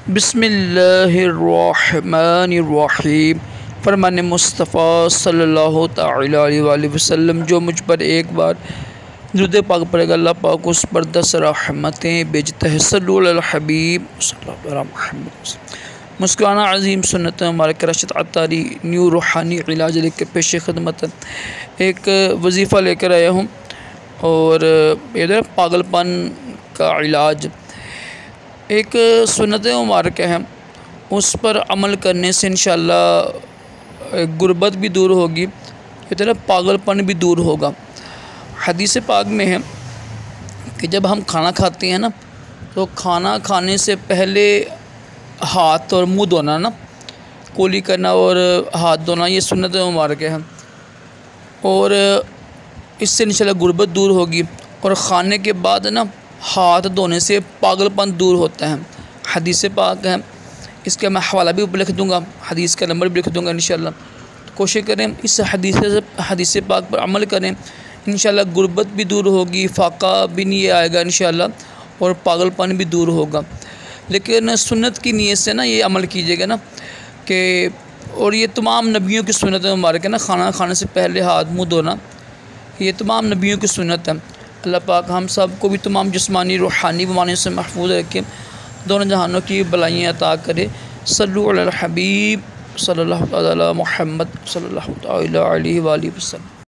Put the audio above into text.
बिस्मिल्लाहिर्रहमानिर्रहीम। फरमान मुस्तफ़ा सल्लल्लाहु तआला अलैहि वसल्लम, जो मुझ पर एक बार दुरूद पाक पढ़ेगा अल्लाह पाक उस पर 10 रहमतें भेजता है। सल्लल्लाहु अलल हबीब सल्लल्लाहु अलैहि वसल्लम। मुस्कुराना अज़ीम सुन्नत मुबारक रशद अतारी न्यू रूहानी इलाज लेकर पेश खदमत एक वजीफ़ा लेकर आया हूँ और इधर पागलपन का इलाज एक सुन्नत मुबारक है, उस पर अमल करने से इंशाअल्लाह गुर्बत भी दूर होगी, इधर पागलपन भी दूर होगा। हदीस पाक में है कि जब हम खाना खाते हैं ना, तो खाना खाने से पहले हाथ और मुंह धोना ना, कुली करना और हाथ धोना, ये सुन्नत मुबारक है और इससे इंशाअल्लाह गुर्बत दूर होगी। और ख़ाने के बाद ना हाथ धोने से पागलपन दूर होता है। हदीस पाक है, इसका मैं हवाला भी ऊपर लिख दूँगा, हदीस का नंबर भी लिख दूँगा इंशाअल्लाह। तो कोशिश करें इस हदीस पाक पर अमल करें, इंशाअल्लाह गुर्बत भी दूर होगी, फाका भी नहीं आएगा इंशाअल्लाह और पागलपन भी दूर होगा। लेकिन सुन्नत की नीयत से ना ये अमल कीजिएगा ना कि, और ये तमाम नबियों की सुन्नत मुबारक है ना, खाना खाने से पहले हाथ मुँह धोना, ये तमाम नबियों की सुन्नत है। अल्लाह पाक हम सब को भी तमाम जिस्मानी रूहानी बीमारियों से महफूज रखे, दोनों जहानों की भलाइयाँ अता करे। सल्लु अलल हबीब सल्लल्लाहु अलैहि मुहम्मद सल्लल्लाहु अलैहि वसल्लम।